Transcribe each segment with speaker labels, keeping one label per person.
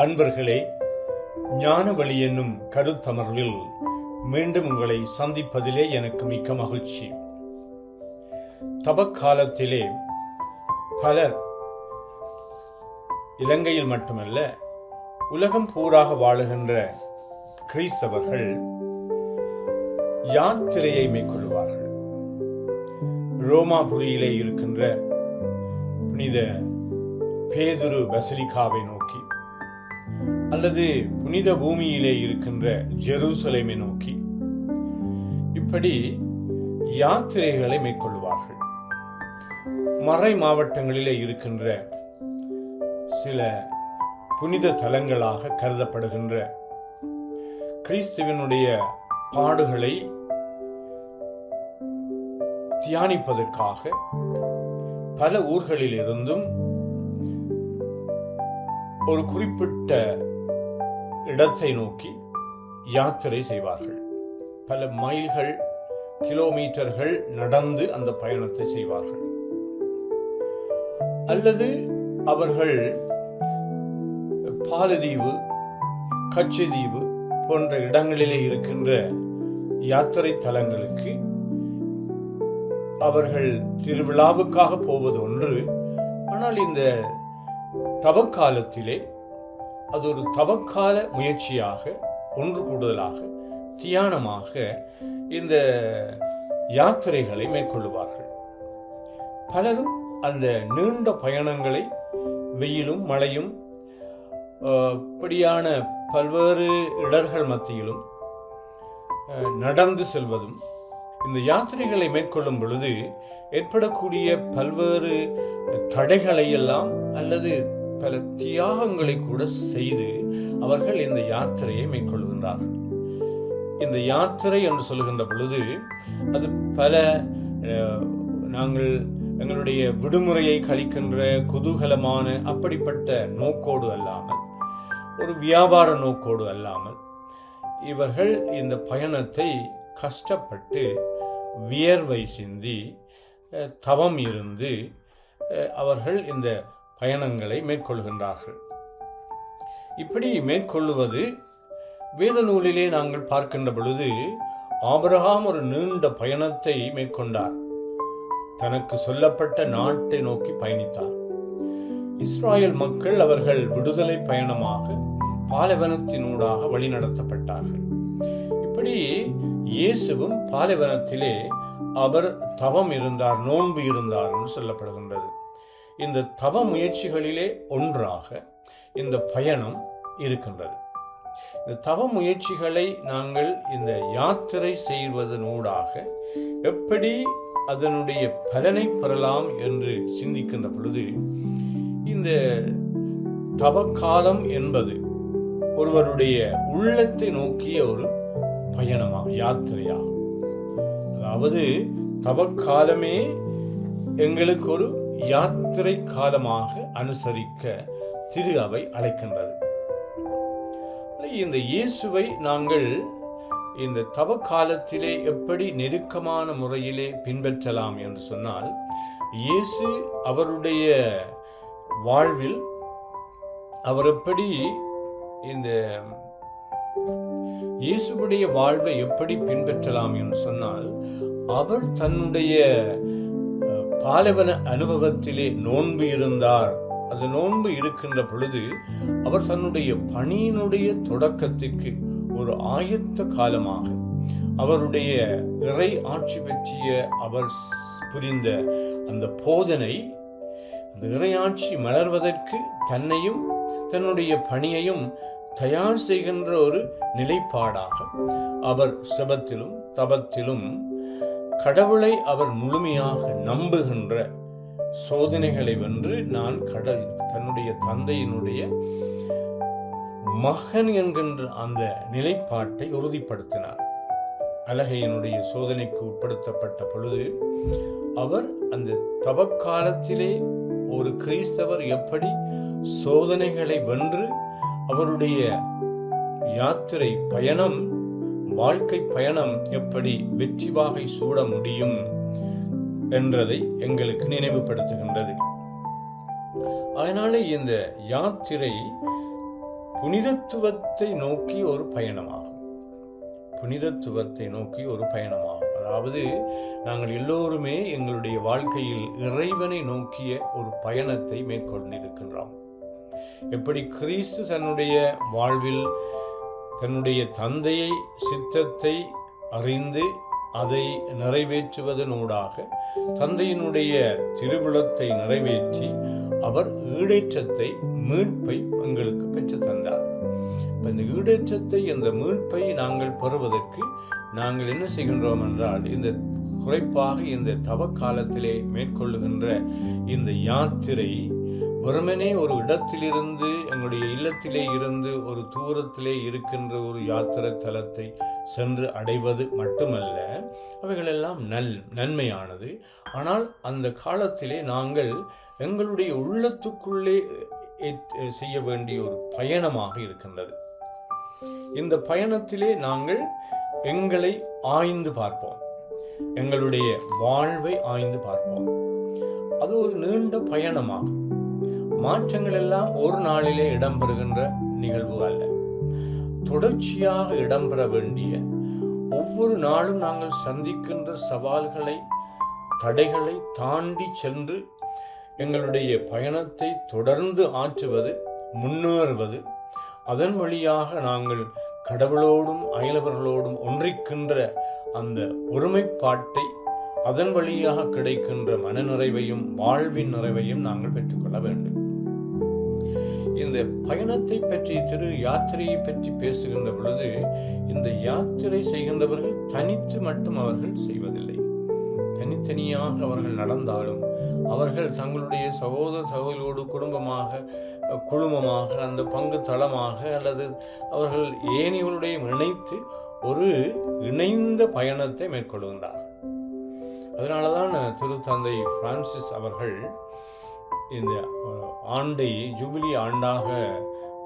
Speaker 1: அன்பர்களே, ஞானவழி என்னும் கருத்தமர்வில் மீண்டும் உங்களை சந்திப்பதிலே எனக்கு மிக்க மகிழ்ச்சி. தபக்காலத்திலே பலர் இலங்கையில் மட்டுமல்ல உலகம் பூராக வாழுகின்ற கிறிஸ்தவர்கள் யாத்திரையை மேற்கொள்வார்கள். ரோமாபுரியிலே இருக்கின்ற புனித பேதுரு பசிலிகாவை நோக்கி அல்லது புனித பூமியிலே இருக்கின்ற ஜெருசலேமை நோக்கி இப்படி யாத்திரைகளை மேற்கொள்வார்கள். மறை மாவட்டங்களிலே இருக்கின்ற சில புனித தலங்களாக கருதப்படுகின்ற கிறிஸ்துவினுடைய பாடுகளை தியானிப்பதற்காக பல ஊர்களில் இருந்தும் ஒரு குறிப்பிட்ட இடத்தை நோக்கி யாத்திரை செய்வார்கள். பல மைல்கள், கிலோமீட்டர்கள் நடந்து அந்த பயணத்தை செய்வார்கள். அல்லது அவர்கள் பாலதீவு, கச்சதீவு போன்ற இடங்களிலே இருக்கின்ற யாத்திரை தலங்களுக்கு அவர்கள் திருவிழாவுக்காக போவது ஒன்று. ஆனால் இந்த தவக்காலத்திலே அது ஒரு தவக்கால முயற்சியாக, ஒன்று கூடுதலாக தியானமாக இந்த யாத்திரைகளை மேற்கொள்வார்கள். பலரும் அந்த நீண்ட பயணங்களை வெயிலும் மழையும் இப்படியான பல்வேறு இடர்கள் மத்தியிலும் நடந்து செல்வதும், இந்த யாத்திரைகளை மேற்கொள்ளும் பொழுது ஏற்படக்கூடிய பல்வேறு தடைகளை எல்லாம் அல்லது பல தியாகங்களை கூட செய்து அவர்கள் இந்த யாத்திரையை மேற்கொள்கின்றார்கள். இந்த யாத்திரை என்று சொல்கின்ற பொழுது அது பல நாங்கள் எங்களுடைய விடுமுறையை கழிக்கின்ற குதூகலமான அப்படிப்பட்ட நோக்கோடு அல்லாமல், ஒரு வியாபார நோக்கோடு அல்லாமல், இவர்கள் இந்த பயணத்தை கஷ்டப்பட்டு வியர்வை சிந்தி தவம் இருந்து அவர்கள் இந்த பயணங்களை மேற்கொள்கின்றார்கள். இப்படி மேற்கொள்ளுவது வேத நூலிலே நாங்கள் பார்க்கின்ற பொழுது ஆபிரகாம் ஒரு நீண்ட பயணத்தை மேற்கொண்டார். தனக்கு சொல்லப்பட்ட நாட்டை நோக்கி பயணித்தார். இஸ்ராயல் மக்கள் அவர்கள் விடுதலை பயணமாக பாலைவனத்தினூடாக வழிநடத்தப்பட்டார்கள். இப்படி இயேசுவும் பாலைவனத்திலே அவர் தவம் இருந்தார், நோன்பு இருந்தார் என்று சொல்லப்படுகின்றது. இந்த தவ முயற்சிகளிலே ஒன்றாக இந்த பயணம் இருக்கின்றது. இந்த தவ முயற்சிகளை நாங்கள் இந்த யாத்திரை செய்வதனூடாக எப்படி அதனுடைய பலனை பெறலாம் என்று சிந்திக்கின்ற பொழுது, இந்த தவக்காலம் என்பது ஒருவருடைய உள்ளத்தை நோக்கிய ஒரு பயணமாக, யாத்திரையாகும். அதாவது தவக்காலமே எங்களுக்கு ஒரு யாத்திரை காலமாக அனுசரிக்க திரு அவை அழைக்கின்றது. இந்த இயேசுவை நாங்கள் இந்த தவ காலத்திலே எப்படி நெருக்கமான முறையிலே பின்பற்றலாம் என்று சொன்னால், இயேசு அவருடைய வாழ்வில் அவர் எப்படி இந்த இயேசுடைய வாழ்வை எப்படி பின்பற்றலாம் என்று சொன்னால், அவர் தன்னுடைய பாலைவன அனுபவத்திலே நோன்பு இருந்தார். அது நோன்பு இருக்கின்ற பொழுது அவர் தன்னுடைய பணியினுடைய தொடக்கத்துக்கு ஒரு ஆயத்த காலமாக அவருடைய இறை ஆட்சி பற்றிய அவர் புரிந்த அந்த போதனை, அந்த இறையாட்சி மலர்வதற்கு தன்னையும் தன்னுடைய பணியையும் தயார் செய்கின்ற ஒரு நிலைப்பாடாக அவர் செபத்திலும் தபத்திலும் கடவுளை அவர் முழுமையாக நம்புகின்ற, சோதனைகளை வென்று நான் தன்னுடைய தந்தையினுடைய மகன் என்கின்ற அந்த நிலைப்பாட்டை உறுதிப்படுத்தினார். அலகையினுடைய சோதனைக்கு உட்படுத்தப்பட்ட பொழுது அவர் அந்த தவக்காலத்திலே ஒரு கிறிஸ்தவர் எப்படி சோதனைகளை வென்று அவருடைய யாத்திரை பயணம், வாழ்க்கை பயணம் எப்படி வெற்றி வாகை சூட முடியும் என்றதை எங்களுக்கு நினைவுபடுத்துகின்றது. அதனால இந்த யாத்திரை புனிதத்துவத்தை நோக்கி ஒரு பயணமாகும். புனிதத்துவத்தை நோக்கி ஒரு பயணமாகும். அதாவது நாங்கள் எல்லோருமே எங்களுடைய வாழ்க்கையில் இறைவனை நோக்கிய ஒரு பயணத்தை மேற்கொண்டிருக்கின்றோம். எப்படி கிறிஸ்து தன்னுடைய வாழ்வில் தன்னுடைய தந்தையை சித்தத்தை அறிந்து அதை நிறைவேற்றுவதனூடாக தந்தையினுடைய திருவிழத்தை நிறைவேற்றி அவர் ஈடேற்றத்தை மீட்பை எங்களுக்கு பெற்று தந்தார். இந்த ஈடேற்றத்தை இந்த மீட்பை நாங்கள் பெறுவதற்கு நாங்கள் என்ன செய்கின்றோம் என்றால், இந்த குறிப்பாக இந்த தவ காலத்திலே மேற்கொள்ளுகின்ற இந்த யாத்திரை வெறுமனே ஒரு இடத்திலிருந்து எங்களுடைய இல்லத்திலே இருந்து ஒரு தூரத்திலே இருக்கின்ற ஒரு யாத்திரை தலத்தை சென்று அடைவது மட்டுமல்ல, அவைகளெல்லாம் நன்மையானது. ஆனால் அந்த காலத்திலே நாங்கள் எங்களுடைய உள்ளத்துக்குள்ளே செய்ய வேண்டிய ஒரு பயணமாக இருக்கின்றது. இந்த பயணத்திலே நாங்கள் எங்களை ஆய்ந்து பார்ப்போம், எங்களுடைய வாழ்வை ஆய்ந்து பார்ப்போம். அது ஒரு நீண்ட பயணமாகும். மாற்றங்கள் எல்லாம் ஒரு நாளிலே இடம்பெறுகின்ற நிகழ்வு அல்ல. தொடர்ச்சியாக இடம்பெற வேண்டிய, ஒவ்வொரு நாளும் நாங்கள் சந்திக்கின்ற சவால்களை தடைகளை தாண்டி சென்று எங்களுடைய பயணத்தை தொடர்ந்து ஆற்றுவது, முன்னேறுவது, அதன் வழியாக நாங்கள் கடவுளோடும் அயலவர்களோடும் ஒன்றிக்கின்ற அந்த ஒருமைப்பாட்டை, அதன் வழியாக கிடைக்கின்ற மனநிறைவையும் வாழ்வின் நிறைவையும் நாங்கள் பெற்றுக்கொள்ள வேண்டும். இந்த பயணத்தை பற்றி, திரு யாத்திரையை பற்றி பேசுகின்ற பொழுது, இந்த யாத்திரை செய்கின்றவர்கள் தனித்து மட்டும் அவர்கள் செய்வதில்லை. தனித்தனியாக அவர்கள் நடந்தாலும் அவர்கள் தங்களுடைய சகோதர சகோதரியோடு குடும்பமாக, குழுமமாக, அந்த பங்கு தளமாக அல்லது அவர்கள் ஏனையவருடைய இணைத்து ஒரு இணைந்த பயணத்தை மேற்கொள்கின்றார். அதனாலதான் திருத்தந்தை பிரான்சிஸ் அவர்கள் இந்த ஆண்டை ஜூபிலி ஆண்டாக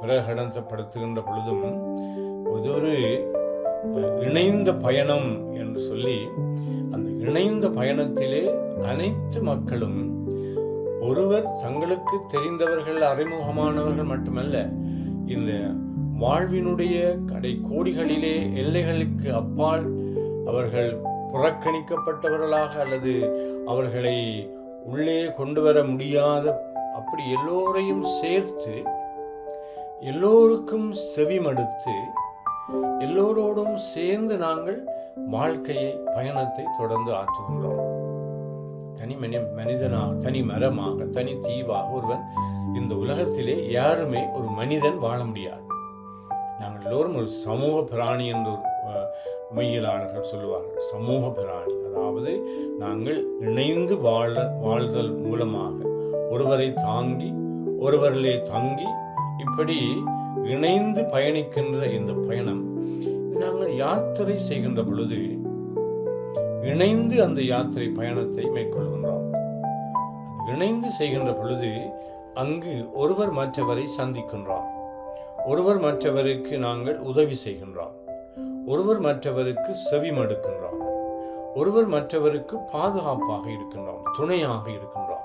Speaker 1: பிரகடனப்படுத்துகின்ற பொழுதும் இது ஒரு இணைந்த பயணம் என்று சொல்லி, அந்த இணைந்த பயணத்திலே அனைத்து மக்களும் ஒருவர் தங்களுக்கு தெரிந்தவர்கள், அறிமுகமானவர்கள் மட்டுமல்ல, இந்த வாழ்வினுடைய கடை கோடிகளிலே எல்லைகளுக்கு அப்பால் அவர்கள் புறக்கணிக்கப்பட்டவர்களாக அல்லது அவர்களை உள்ளே கொண்டு வர முடியாத, அப்படி எல்லோரையும் சேர்த்து எல்லோருக்கும் செவிமடுத்து எல்லோரோடும் சேர்ந்து நாங்கள் வாழ்க்கையை, பயணத்தை தொடர்ந்து ஆற்றுகின்றோம். மனிதனாக, தனி மரமாக, தனி தீவாக ஒருவன் இந்த உலகத்திலே யாருமே ஒரு மனிதன் வாழ முடியாது. நாங்கள் எல்லோரும் ஒரு சமூக பிராணி என்று மெய்யியலாளர்கள் சொல்லுவார்கள். சமூக பிராணி, அதாவது நாங்கள் இணைந்து வாழ்தல் மூலமாக ஒருவரை தாங்கி ஒருவரிலே தங்கி இப்படி இணைந்து பயணிக்கின்ற இந்த பயணம், நாங்கள் யாத்திரை செய்கின்ற பொழுது இணைந்து அந்த யாத்திரை பயணத்தை மேற்கொள்கின்றோம். இணைந்து செய்கின்ற பொழுது அங்கு ஒருவர் மற்றவரை சந்திக்கின்றோம், ஒருவர் மற்றவருக்கு நாங்கள் உதவி செய்கின்றோம், ஒருவர் மற்றவருக்கு செவிமடுக்கின்றோம், ஒருவர் மற்றவருக்கு பாதுகாப்பாக இருக்கின்றோம், துணையாக இருக்கின்றோம்.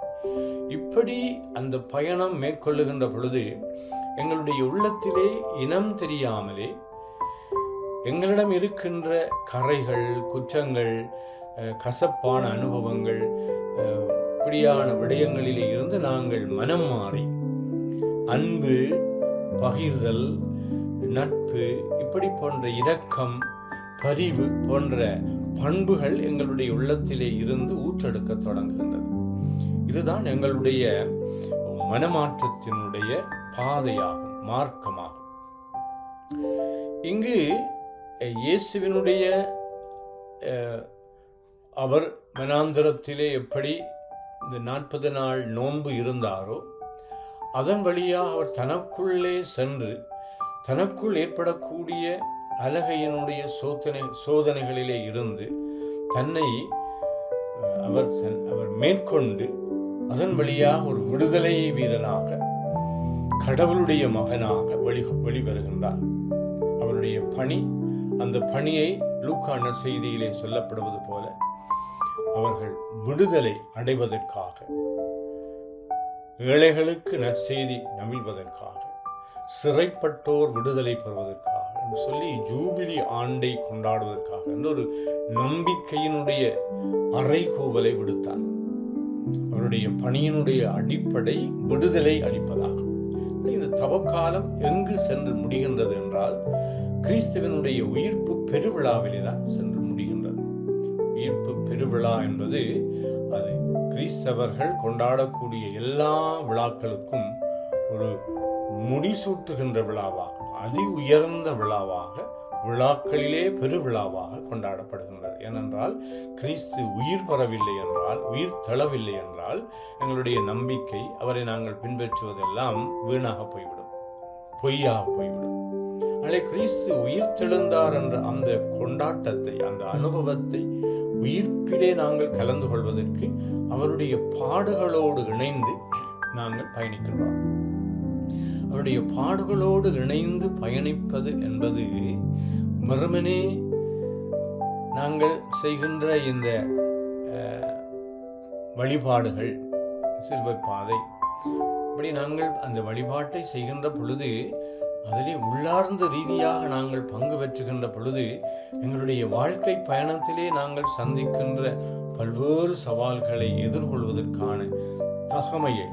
Speaker 1: இப்படி அந்த பயணம் மேற்கொள்ளுகின்ற பொழுது எங்களுடைய உள்ளத்திலே இனம் தெரியாமலே எங்களிடம் இருக்கின்ற கரைகள், குற்றங்கள், கசப்பான அனுபவங்கள், இப்படியான விடயங்களிலே இருந்து நாங்கள் மனம் மாறி அன்பு, பகிர்தல், நட்பு, இப்படி போன்ற இரக்கம், பரிவு போன்ற பண்புகள் எங்களுடைய உள்ளத்திலே இருந்து ஊற்றெடுக்க தொடங்குகின்றது. இதுதான் எங்களுடைய மனமாற்றத்தினுடைய பாதையாகும், மார்க்கமாகும். இங்கு இயேசுவினுடைய அவர் வனாந்தரத்திலே எப்படி இந்த 40 நாள் நோன்பு இருந்தாரோ, அதன் வழியாக அவர் தனக்குள்ளே சென்று தனக்குள் ஏற்படக்கூடிய அலகையினுடைய சோதனைகளிலே இருந்து தன்னை அவர் மேற்கொண்டு அதன் வழியாக ஒரு விடுதலை வீரனாக, கடவுளுடைய மகனாக வெளிவருகின்றார். அவருடைய பணி, அந்த பணியை லூக்கா நற்செய்தியிலே சொல்லப்படுவது போல அவர்கள் விடுதலை அடைவதற்காக, ஏழைகளுக்கு நற்செய்தி நமிழ்வதற்காக, சிறைப்பட்டோர் விடுதலை பெறுவதற்காக என்று சொல்லி ஜூபிலி ஆண்டை கொண்டாடுவதற்காக என்ற ஒரு நம்பிக்கையினுடைய அறைகூவலை விடுத்தார். அவருடைய பணியினுடைய அடிப்படை விடுதலை அளிப்பதாகும். இந்த தவக்காலம் எங்கு சென்று முடிகின்றது என்றால் கிறிஸ்துவனுடைய உயிர்ப்பு பெருவிழாவிலே தான் சென்று முடிகின்றது. உயிர்ப்பு பெருவிழா என்பது அது கிறிஸ்தவர்கள் கொண்டாடக்கூடிய எல்லா விழாக்களுக்கும் ஒரு முடிசூட்டுகின்ற விழாவாக, அதி உயர்ந்த விழாவாக, விழாக்களிலே பெருவிழாவாக கொண்டாடப்படுகின்றது. ஏனென்றால் கிறிஸ்து உயிர் பெறவில்லை என்றால், உயிர் தளவில்லை என்றால் எங்களுடைய நம்பிக்கை, அவரை நாங்கள் பின்பற்றுவதெல்லாம் வீணாக போய்விடும், பொய்யாக போய்விடும். ஆனால் கிறிஸ்து உயிர் தெழுந்தார் என்ற அந்த கொண்டாட்டத்தை, அந்த அனுபவத்தை, உயிர்ப்பிலே நாங்கள் கலந்து கொள்வதற்கு அவருடைய பாடுகளோடு இணைந்து நாங்கள் பயணிக்கின்றோம். அவருடைய பாடுகளோடு இணைந்து பயணிப்பது என்பது வெறுமனே நாங்கள் செய்கின்ற இந்த வழிபாடுகள், சிலுவை பாதை, இப்படி நாங்கள் அந்த வழிபாட்டை செய்கின்ற பொழுது, அதிலே உள்ளார்ந்த ரீதியாக நாங்கள் பங்கு பெற்றுகின்ற பொழுது, எங்களுடைய வாழ்க்கை பயணத்திலே நாங்கள் சந்திக்கின்ற பல்வேறு சவால்களை எதிர்கொள்வதற்கான தகமையை,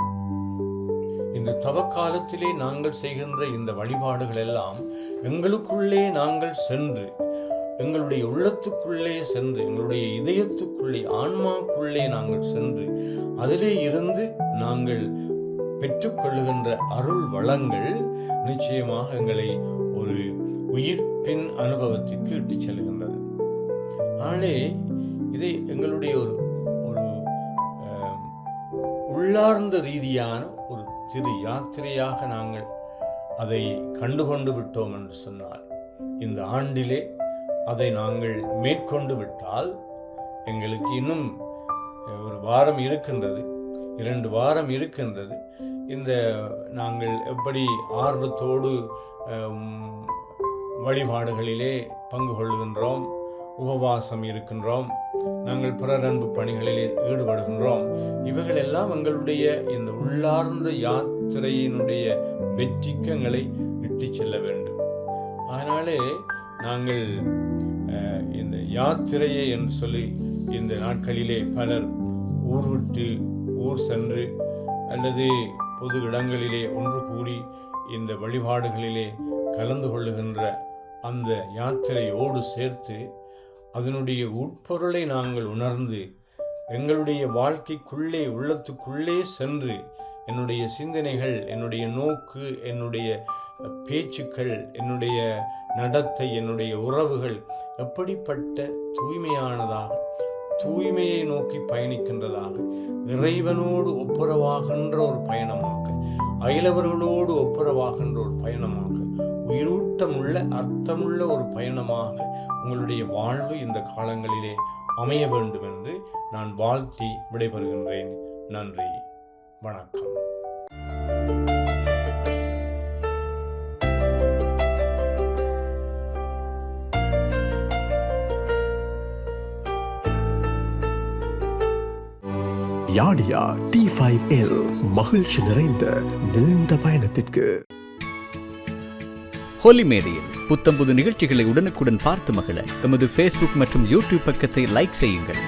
Speaker 1: இந்த தவக்காலத்திலே நாங்கள் செய்கின்ற இந்த வழிபாடுகள் எல்லாம் எங்களுக்குள்ளே நாங்கள் சென்று, எங்களுடைய உள்ளத்துக்குள்ளே சென்று, எங்களுடைய இதயத்துக்குள்ளே, ஆன்மாக்குள்ளே நாங்கள் சென்று, அதிலே இருந்து நாங்கள் பெற்றுக்கொள்ளுகின்ற அருள் வளங்கள் நிச்சயமாக எங்களை ஒரு உயிர்ப்பின் அனுபவத்திற்கு இட்டுச் செல்கின்றது. ஆனே இதை எங்களுடைய ஒரு உள்ளார்ந்த ரீதியான ஒரு திரு யாத்திரையாக நாங்கள் அதை கண்டுகொண்டு விட்டோம் என்று சொன்னால், இந்த ஆண்டிலே அதை நாங்கள் மேற்கொண்டு விட்டால், எங்களுக்கு இன்னும் ஒரு வாரம் இருக்கின்றது, 2 வாரம் இருக்கின்றது. இந்த நாங்கள் எப்படி ஆர்வத்தோடு வழிபாடுகளிலே பங்கு கொள்கின்றோம், உபவாசம் இருக்கின்றோம், நாங்கள் பிறரன்பு பணிகளிலே ஈடுபடுகின்றோம். இவைகள் எல்லாம் எங்களுடைய இந்த உள்ளார்ந்த யாத்திரையினுடைய வெற்றிக்கு எங்களை இட்டு செல்ல வேண்டும். அதனாலே நாங்கள் இந்த யாத்திரையை என்று சொல்லி இந்த நாட்களிலே பலர் ஊர் விட்டு ஊர் சென்று அல்லது பொது இடங்களிலே ஒன்று கூடி இந்த வழிபாடுகளிலே கலந்து கொள்ளுகின்ற அந்த யாத்திரையோடு சேர்த்து அதனுடைய உட்பொருளை நாங்கள் உணர்ந்து எங்களுடைய வாழ்க்கைக்குள்ளே, உள்ளத்துக்குள்ளே சென்று என்னுடைய சிந்தனைகள், என்னுடைய நோக்கு, என்னுடைய பேச்சுக்கள், என்னுடைய நடத்தை, என்னுடைய உறவுகள் எப்படிப்பட்ட தூய்மையானதாக, தூய்மையை நோக்கி பயணிக்கின்றதாக, இறைவனோடு ஒப்புரவாகின்ற ஒரு பயணமாக, அயலவர்களோடு ஒப்புரவாகின்ற ஒரு பயணமாக, உயிரூட்டமுள்ள அர்த்தமுள்ள ஒரு பயணமாக உங்களுடைய வாழ்வு இந்த காலங்களிலே அமைய வேண்டும் என்று நான் வாழ்த்தி விடைபெறுகின்றேன். நன்றி, வணக்கம்.
Speaker 2: யாடியா T5L மகிழ்ச்சி நிறைந்த நீண்ட பயணத்திற்கு.
Speaker 3: ஹோலி மேரியில் புத்தம்புது நிகழ்ச்சிகளை உடனுக்குடன் பார்த்து மகிழ எமது Facebook மற்றும் YouTube பக்கத்தை லைக் செய்யுங்கள்.